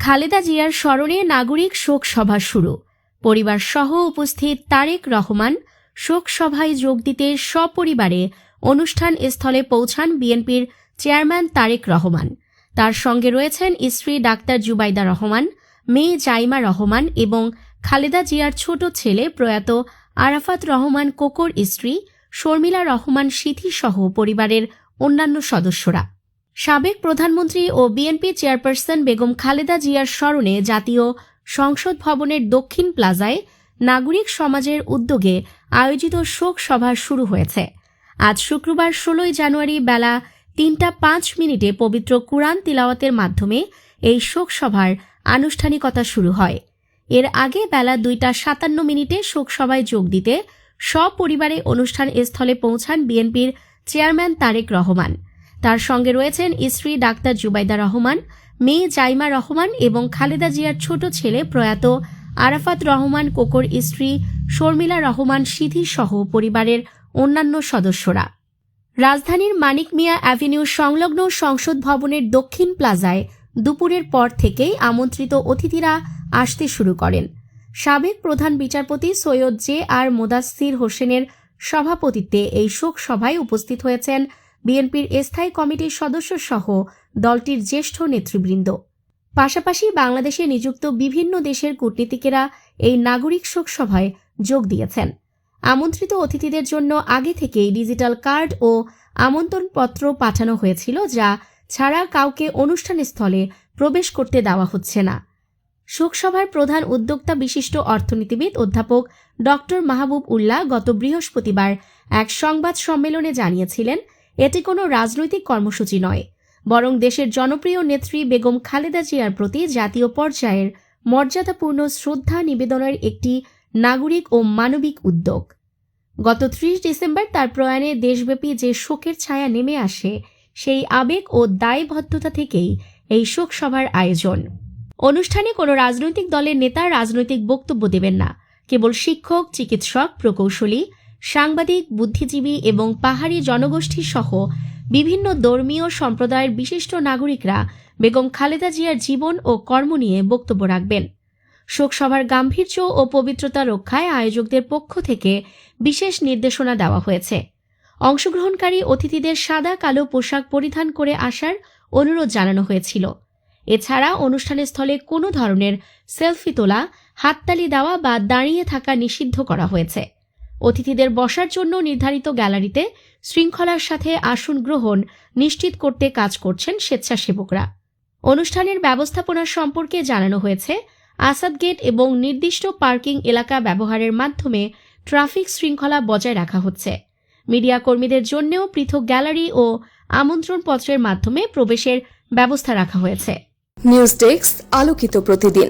খালেদা জিয়ার স্মরণে নাগরিক শোক সভা শুরু। পরিবার সহ উপস্থিত তারেক রহমান শোক সভায় যোগ দিতে সপরিবারে অনুষ্ঠান স্থলে পৌঁছান বিএনপির চেয়ারম্যান তারেক রহমান। তার সঙ্গে রয়েছেন স্ত্রী ডাক্তার জুবাইদা রহমান, মেয়ে জাইমা রহমান এবং খালেদা জিয়ার ছোট ছেলে প্রয়াত আরাফাত রহমান কোকর স্ত্রী শর্মিলা রহমান সিথি সহ পরিবারের অন্যান্য সদস্যরা। সাবেক প্রধানমন্ত্রী ও বিএনপি চেয়ারপারসন বেগম খালেদা জিয়ার স্মরণে জাতীয় সংসদ ভবনের দক্ষিণ প্লাজায় নাগরিক সমাজের উদ্যোগে আয়োজিত শোক সভা শুরু হয়েছে। আজ শুক্রবার 16 জানুয়ারি বেলা 3:05 পবিত্র কুরআন তিলাওয়াতের মাধ্যমে এই শোক সভার আনুষ্ঠানিকতা শুরু হয়। এর আগে বেলা 2:57 শোক সভায় যোগ দিতে সপরিবারে অনুষ্ঠান স্থলে পৌঁছান বিএনপির চেয়ারম্যান তারেক রহমান। তার সঙ্গে রয়েছেন স্ত্রী ডাক্তার জুবাইদা রহমান, মেয়ে জাইমা রহমান এবং খালেদা জিয়ার ছোট ছেলে প্রয়াত আরাফাত রহমান কোকর স্ত্রী শর্মিলা রহমান সিথি সহ পরিবারের অন্যান্য সদস্যরা। রাজধানীর মানিক মিয়া অ্যাভিনিউ সংলগ্ন সংসদ ভবনের দক্ষিণ প্লাজায় দুপুরের পর থেকেই আমন্ত্রিত অতিথিরা আসতে শুরু করেন। সাবেক প্রধান বিচারপতি সৈয়দ জে.আর. মোদাস্সির হোসেনের সভাপতিত্বে এই শোক সভায় উপস্থিত হয়েছেন বিএনপির স্থায়ী কমিটির সদস্য সহ দলটির জ্যেষ্ঠ নেতৃবৃন্দ। পাশাপাশি বাংলাদেশে নিযুক্ত বিভিন্ন দেশের কূটনীতিকেরা এই নাগরিক শোক সভায় যোগ দিয়েছেন। আমন্ত্রিত অতিথিদের জন্য আগে থেকেই ডিজিটাল কার্ড ও আমন্ত্রণপত্র পাঠানো হয়েছিল, যা ছাড়া কাউকে অনুষ্ঠানস্থলে প্রবেশ করতে দেওয়া হচ্ছে না। শোকসভার প্রধান উদ্যোক্তা বিশিষ্ট অর্থনীতিবিদ অধ্যাপক ড. মাহবুব উল্লাহ গত বৃহস্পতিবার এক সংবাদ সম্মেলনে জানিয়েছিলেন, এটি কোনো রাজনৈতিক কর্মসূচি নয়, বরং দেশের জনপ্রিয় নেত্রী বেগম খালেদা জিয়ার প্রতি জাতীয় পর্যায়ের মর্যাদাপূর্ণ শ্রদ্ধা নিবেদনের একটি নাগরিক ও মানবিক উদ্যোগ। গত 30 ডিসেম্বর তার প্রয়াণে দেশব্যাপী যে শোকের ছায়া নেমে আসে, সেই আবেগ ও দায়বদ্ধতা থেকেই এই শোক সভার আয়োজন। অনুষ্ঠানে কোনো রাজনৈতিক দলের নেতা রাজনৈতিক বক্তব্য দেবেন না। কেবল শিক্ষক, চিকিৎসক, প্রকৌশলী, সাংবাদিক, বুদ্ধিজীবী এবং পাহাড়ি জনগোষ্ঠী সহ বিভিন্ন ধর্মীয় সম্প্রদায়ের বিশিষ্ট নাগরিকরা বেগম খালেদা জিয়ার জীবন ও কর্ম নিয়ে বক্তব্য রাখবেন। শোকসভার গাম্ভীর্য ও পবিত্রতা রক্ষায় আয়োজকদের পক্ষ থেকে বিশেষ নির্দেশনা দেওয়া হয়েছে। অংশগ্রহণকারী অতিথিদের সাদা কালো পোশাক পরিধান করে আসার অনুরোধ জানানো হয়েছিল। এছাড়া অনুষ্ঠানের স্থলে কোনো ধরনের সেলফি তোলা, হাততালি দেওয়া বা দাঁড়িয়ে থাকা নিষিদ্ধ করা হয়েছে। অতিথিদের বসার জন্য নির্ধারিত গ্যালারিতে শৃঙ্খলার সাথে আসন গ্রহণ নিশ্চিত করতে কাজ করছেন স্বেচ্ছাসেবকরা। অনুষ্ঠানের ব্যবস্থাপনা সম্পর্কে জানানো হয়েছে, আসাদ গেট এবং নির্দিষ্ট পার্কিং এলাকা ব্যবহারের মাধ্যমে ট্রাফিক শৃঙ্খলা বজায় রাখা হচ্ছে। মিডিয়া কর্মীদের জন্যও পৃথক গ্যালারি ও আমন্ত্রণপত্রের মাধ্যমে প্রবেশের ব্যবস্থা রাখা হয়েছে। নিউজ ডেস্ক, আলোকিত প্রতিদিন।